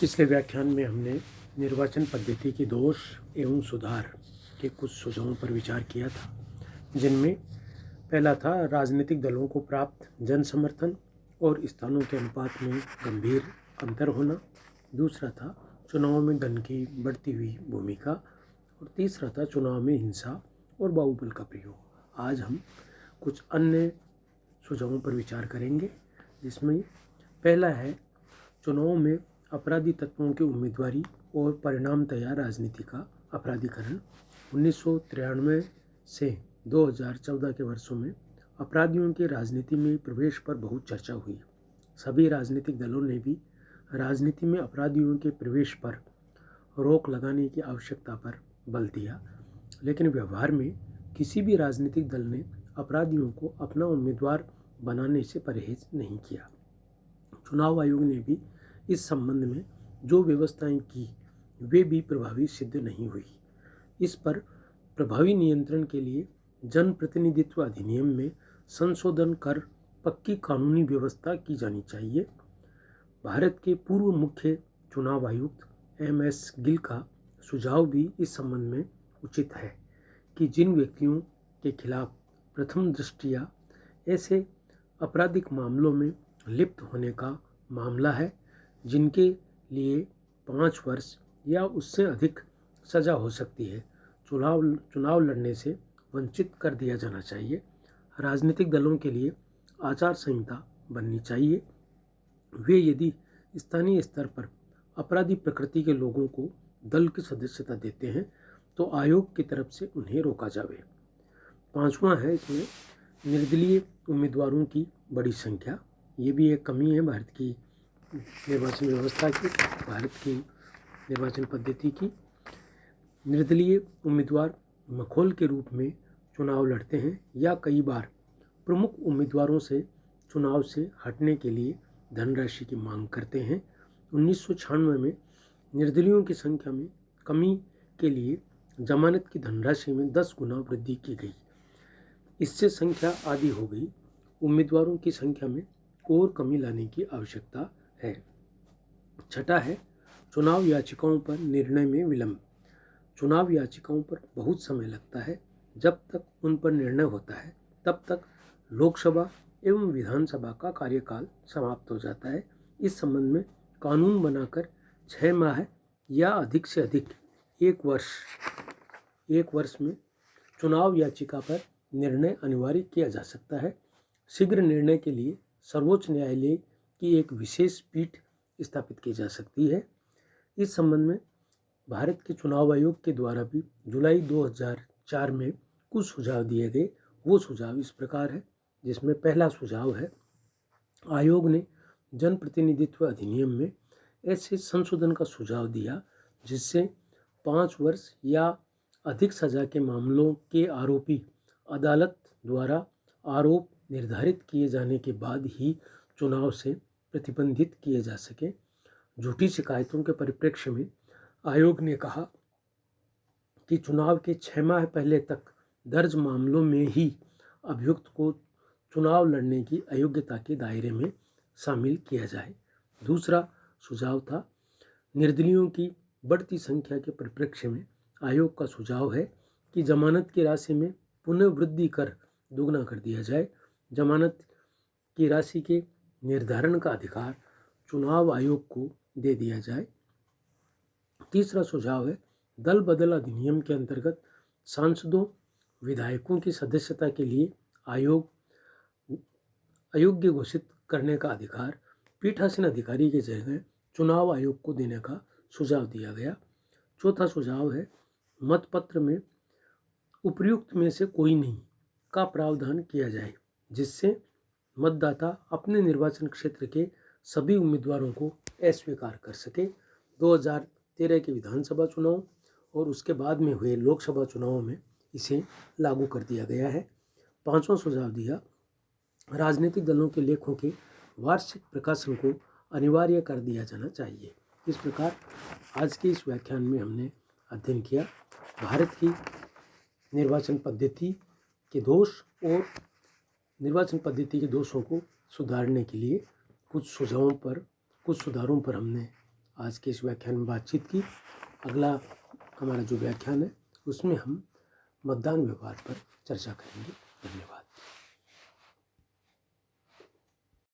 पिछले व्याख्यान में हमने निर्वाचन पद्धति के दोष एवं सुधार के कुछ सुझावों पर विचार किया था, जिनमें पहला था राजनीतिक दलों को प्राप्त जन समर्थन और स्थानों के अनुपात में गंभीर अंतर होना, दूसरा था चुनाव में धन की बढ़ती हुई भूमिका और तीसरा था चुनाव में हिंसा और बाहुबल का प्रयोग। आज हम कुछ अन्य सुझावों पर विचार करेंगे, जिसमें पहला है चुनाव में अपराधी तत्वों की उम्मीदवारी और परिणामतया राजनीति का अपराधीकरण। 1993 से 2014 के वर्षों में अपराधियों के राजनीति में प्रवेश पर बहुत चर्चा हुई। सभी राजनीतिक दलों ने भी राजनीति में अपराधियों के प्रवेश पर रोक लगाने की आवश्यकता पर बल दिया, लेकिन व्यवहार में किसी भी राजनीतिक दल ने अपराधियों को अपना उम्मीदवार बनाने से परहेज नहीं किया। चुनाव आयोग ने भी इस संबंध में जो व्यवस्थाएं की वे भी प्रभावी सिद्ध नहीं हुई। इस पर प्रभावी नियंत्रण के लिए जनप्रतिनिधित्व अधिनियम में संशोधन कर पक्की कानूनी व्यवस्था की जानी चाहिए। भारत के पूर्व मुख्य चुनाव आयुक्त MS गिल का सुझाव भी इस संबंध में उचित है कि जिन व्यक्तियों के खिलाफ प्रथम दृष्टया ऐसे आपराधिक मामलों में लिप्त होने का मामला है, जिनके लिए 5 वर्ष या उससे अधिक सजा हो सकती है, चुनाव लड़ने से वंचित कर दिया जाना चाहिए। राजनीतिक दलों के लिए आचार संहिता बननी चाहिए। वे यदि स्थानीय स्तर पर अपराधी प्रकृति के लोगों को दल की सदस्यता देते हैं तो आयोग की तरफ से उन्हें रोका जावे। पांचवा है इसमें निर्दलीय उम्मीदवारों की बड़ी संख्या। ये भी एक कमी है भारत की निर्वाचन व्यवस्था की, भारत की निर्वाचन पद्धति की। निर्दलीय उम्मीदवार मखौल के रूप में चुनाव लड़ते हैं या कई बार प्रमुख उम्मीदवारों से चुनाव से हटने के लिए धनराशि की मांग करते हैं। 1996 में निर्दलीयों की संख्या में कमी के लिए जमानत की धनराशि में 10 गुना वृद्धि की गई। इससे संख्या आधी हो गई। उम्मीदवारों की संख्या में और कमी लाने की आवश्यकता है। छठा है चुनाव याचिकाओं पर निर्णय में विलंब। चुनाव याचिकाओं पर बहुत समय लगता है। जब तक उन पर निर्णय होता है तब तक लोकसभा एवं विधानसभा का कार्यकाल समाप्त हो जाता है। इस संबंध में कानून बनाकर 6 माह या अधिक से अधिक एक वर्ष में चुनाव याचिका पर निर्णय अनिवार्य किया जा सकता है। शीघ्र निर्णय के लिए सर्वोच्च न्यायालय की एक विशेष पीठ स्थापित की जा सकती है। इस संबंध में भारत के चुनाव आयोग के द्वारा भी जुलाई 2004 में कुछ सुझाव दिए गए। वो सुझाव इस प्रकार है, जिसमें पहला सुझाव है आयोग ने जनप्रतिनिधित्व अधिनियम में ऐसे संशोधन का सुझाव दिया जिससे 5 वर्ष या अधिक सजा के मामलों के आरोपी अदालत द्वारा आरोप निर्धारित किए जाने के बाद ही चुनाव से प्रतिबंधित किए जा सके। झूठी शिकायतों के परिप्रेक्ष्य में आयोग ने कहा कि चुनाव के 6 माह पहले तक दर्ज मामलों में ही अभियुक्त को चुनाव लड़ने की अयोग्यता के दायरे में शामिल किया जाए। दूसरा सुझाव था निर्दलीयों की बढ़ती संख्या के परिप्रेक्ष्य में आयोग का सुझाव है कि जमानत की राशि में पुनः वृद्धि कर दोगुना कर दिया जाए। जमानत की राशि के निर्धारण का अधिकार चुनाव आयोग को दे दिया जाए। तीसरा सुझाव है दल बदल अधिनियम के अंतर्गत सांसदों विधायकों की सदस्यता के लिए अयोग्य घोषित करने का अधिकार पीठासीन अधिकारी की जगह चुनाव आयोग को देने का सुझाव दिया गया। चौथा सुझाव है मतपत्र में उपर्युक्त में से कोई नहीं का प्रावधान किया जाए, जिससे मतदाता अपने निर्वाचन क्षेत्र के सभी उम्मीदवारों को अस्वीकार कर सके। 2013 के विधानसभा चुनाव और उसके बाद में हुए लोकसभा चुनावों में इसे लागू कर दिया गया है। पांचवा सुझाव दिया राजनीतिक दलों के लेखों के वार्षिक प्रकाशन को अनिवार्य कर दिया जाना चाहिए। इस प्रकार आज के इस व्याख्यान में हमने अध्ययन किया भारत की निर्वाचन पद्धति के दोष और निर्वाचन पद्धति के दोषों को सुधारने के लिए कुछ सुधारों पर हमने आज के इस व्याख्यान में बातचीत की। अगला हमारा जो व्याख्यान है उसमें हम मतदान व्यवहार पर चर्चा करेंगे। धन्यवाद।